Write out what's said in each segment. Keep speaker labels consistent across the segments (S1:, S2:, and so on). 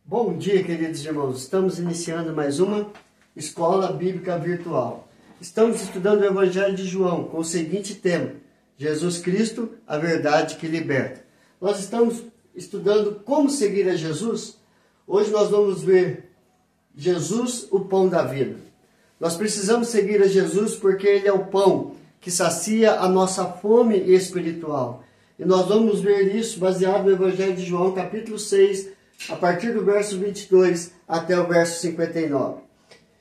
S1: Bom dia, queridos irmãos. Estamos iniciando mais uma Escola Bíblica Virtual. Estamos estudando o Evangelho de João com o seguinte tema: Jesus Cristo, a verdade que liberta. Nós estamos estudando como seguir a Jesus. Hoje nós vamos ver Jesus, o pão da vida. Nós precisamos seguir a Jesus porque Ele é o pão que sacia a nossa fome espiritual. E nós vamos ver isso baseado no Evangelho de João, capítulo 6, a partir do verso 22 até o verso 59.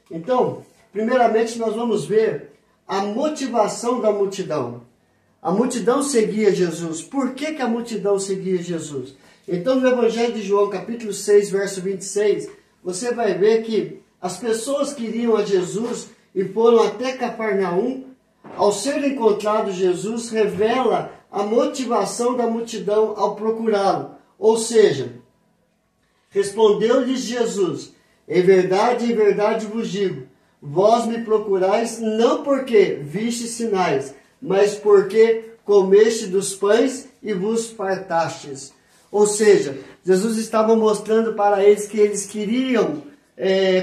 S1: Então, primeiramente nós vamos ver a motivação da multidão. A multidão seguia Jesus. Por que a multidão seguia Jesus? Então, no Evangelho de João, capítulo 6, verso 26, você vai ver que as pessoas que iriam a Jesus e foram até Cafarnaum, ao ser encontrado Jesus, revela a motivação da multidão ao procurá-lo. Ou seja, respondeu-lhes Jesus: em verdade vos digo, vós me procurais não porque viste sinais, mas porque comeste dos pães e vos fartastes. Ou seja, Jesus estava mostrando para eles que eles queriam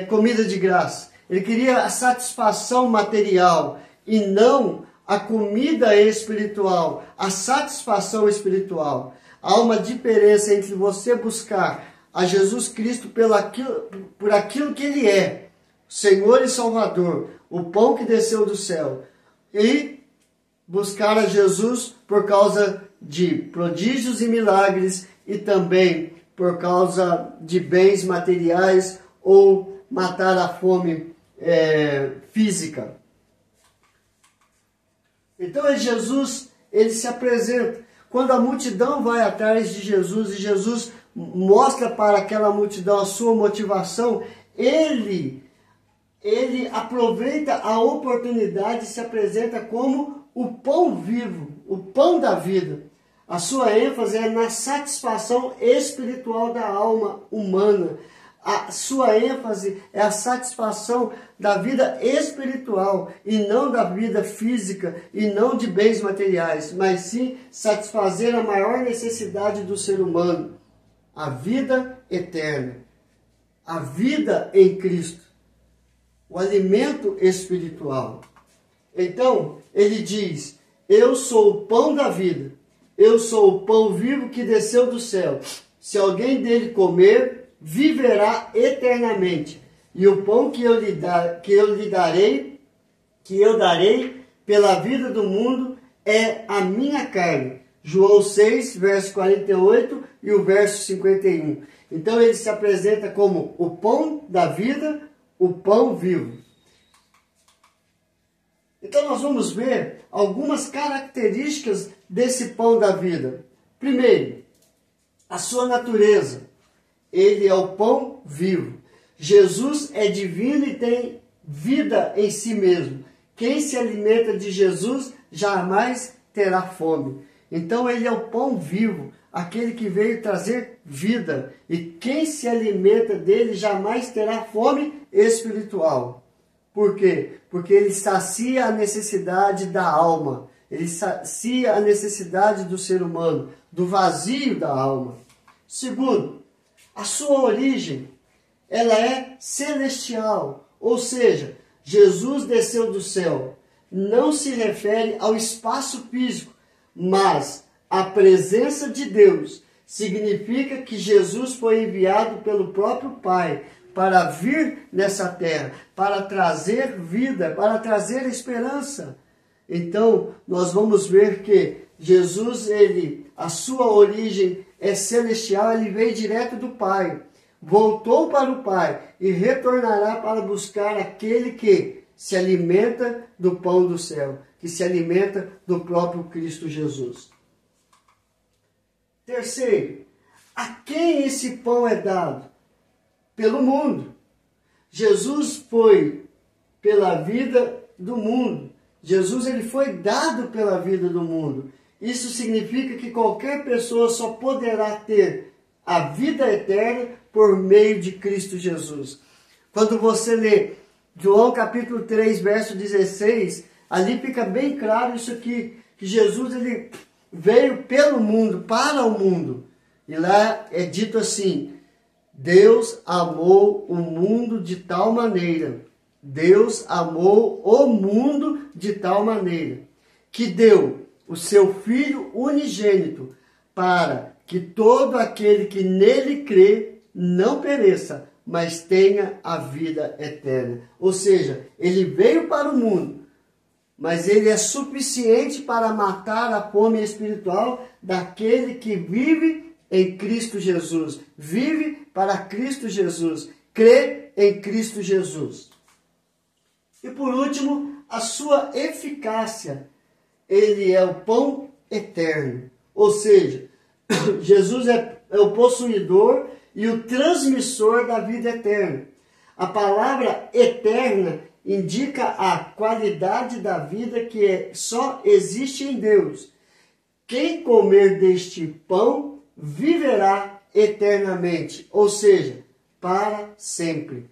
S1: comida de graça. Ele queria a satisfação material e não a comida espiritual, a satisfação espiritual. Há uma diferença entre você buscar a Jesus Cristo por aquilo que Ele é, Senhor e Salvador, o pão que desceu do céu, e buscar a Jesus por causa de prodígios e milagres e também por causa de bens materiais ou matar a fome física. Então Jesus, ele se apresenta. Quando a multidão vai atrás de Jesus e Jesus mostra para aquela multidão a sua motivação, ele aproveita a oportunidade e se apresenta como o pão vivo, o pão da vida. A sua ênfase é na satisfação espiritual da alma humana. A sua ênfase é a satisfação da vida espiritual e não da vida física e não de bens materiais, mas sim satisfazer a maior necessidade do ser humano, a vida eterna, a vida em Cristo, o alimento espiritual. Então, ele diz: eu sou o pão da vida, eu sou o pão vivo que desceu do céu. Se alguém dele comer, viverá eternamente. E o pão que eu darei pela vida do mundo é a minha carne. João 6, verso 48 e o verso 51. Então ele se apresenta como o pão da vida, o pão vivo. Então nós vamos ver algumas características desse pão da vida. Primeiro, a sua natureza. Ele é o pão vivo. Jesus é divino e tem vida em si mesmo. Quem se alimenta de Jesus jamais terá fome. Então ele é o pão vivo, aquele que veio trazer vida. E quem se alimenta dele jamais terá fome espiritual. Por quê? Porque ele sacia a necessidade da alma. Ele sacia a necessidade do ser humano, do vazio da alma. Segundo, a sua origem, ela é celestial, ou seja, Jesus desceu do céu. Não se refere ao espaço físico, mas a presença de Deus. Significa que Jesus foi enviado pelo próprio Pai para vir nessa terra, para trazer vida, para trazer esperança. Então, nós vamos ver que Jesus, a sua origem é celestial, ele veio direto do Pai, voltou para o Pai e retornará para buscar aquele que se alimenta do pão do céu, que se alimenta do próprio Cristo Jesus. Terceiro, a quem esse pão é dado? Pelo mundo. Jesus foi pela vida do mundo. Jesus ele foi dado pela vida do mundo. Isso significa que qualquer pessoa só poderá ter a vida eterna por meio de Cristo Jesus. Quando você lê João capítulo 3, verso 16, ali fica bem claro isso aqui, que Jesus ele veio pelo mundo, para o mundo. E lá é dito assim: Deus amou o mundo de tal maneira, Deus amou o mundo de tal maneira, que deu o seu Filho unigênito, para que todo aquele que nele crê não pereça, mas tenha a vida eterna. Ou seja, ele veio para o mundo, mas ele é suficiente para matar a fome espiritual daquele que vive em Cristo Jesus. Vive para Cristo Jesus. Crê em Cristo Jesus. E por último, a sua eficácia. Ele é o pão eterno. Ou seja, Jesus é o possuidor e o transmissor da vida eterna. A palavra eterna indica a qualidade da vida que só existe em Deus. Quem comer deste pão viverá eternamente, ou seja, para sempre.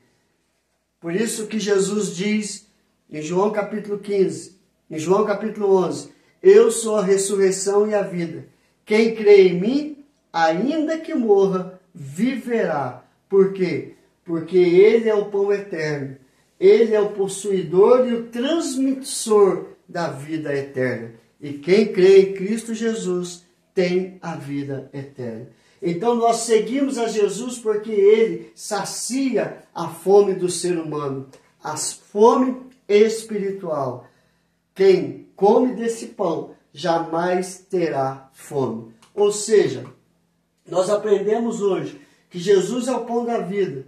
S1: Por isso que Jesus diz em João capítulo 15, em João capítulo 11, eu sou a ressurreição e a vida. Quem crê em mim, ainda que morra, viverá. Por quê? Porque ele é o pão eterno. Ele é o possuidor e o transmissor da vida eterna. E quem crê em Cristo Jesus tem a vida eterna. Então nós seguimos a Jesus porque ele sacia a fome do ser humano, a fome espiritual. Quem come desse pão jamais terá fome. Ou seja, nós aprendemos hoje que Jesus é o pão da vida.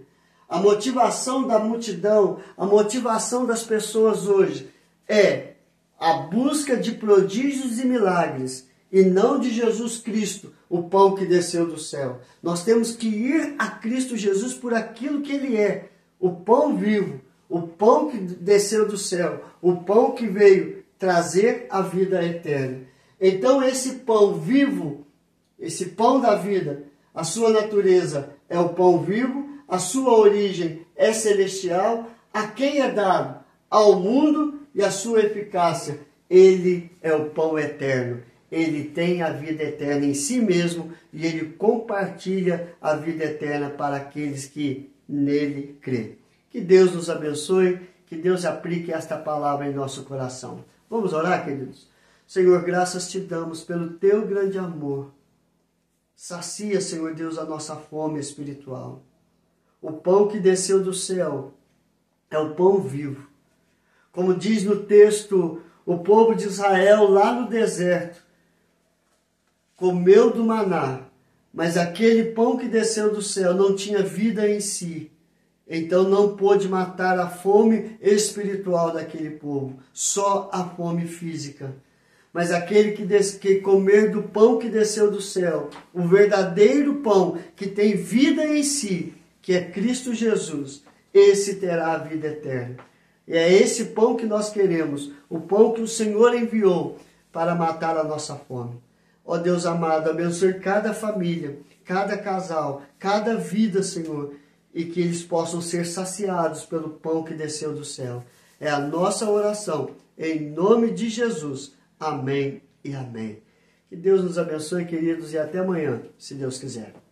S1: A motivação da multidão, a motivação das pessoas hoje é a busca de prodígios e milagres e não de Jesus Cristo, o pão que desceu do céu. Nós temos que ir a Cristo Jesus por aquilo que ele é, o pão vivo, o pão que desceu do céu, o pão que veio trazer a vida eterna. Então esse pão vivo, esse pão da vida, a sua natureza é o pão vivo, a sua origem é celestial, a quem é dado? Ao mundo, e a sua eficácia, ele é o pão eterno. Ele tem a vida eterna em si mesmo e ele compartilha a vida eterna para aqueles que nele crêem. Que Deus nos abençoe, que Deus aplique esta palavra em nosso coração. Vamos orar, queridos? Senhor, graças te damos pelo teu grande amor. Sacia, Senhor Deus, a nossa fome espiritual. O pão que desceu do céu é o pão vivo. Como diz no texto, o povo de Israel lá no deserto comeu do maná, mas aquele pão que desceu do céu não tinha vida em si. Então não pôde matar a fome espiritual daquele povo, só a fome física. Mas aquele que comer do pão que desceu do céu, o verdadeiro pão que tem vida em si, que é Cristo Jesus, esse terá a vida eterna. E é esse pão que nós queremos, o pão que o Senhor enviou para matar a nossa fome. Ó Deus amado, abençoe cada família, cada casal, cada vida, Senhor, e que eles possam ser saciados pelo pão que desceu do céu. É a nossa oração, em nome de Jesus. Amém e amém. Que Deus nos abençoe, queridos, e até amanhã, se Deus quiser.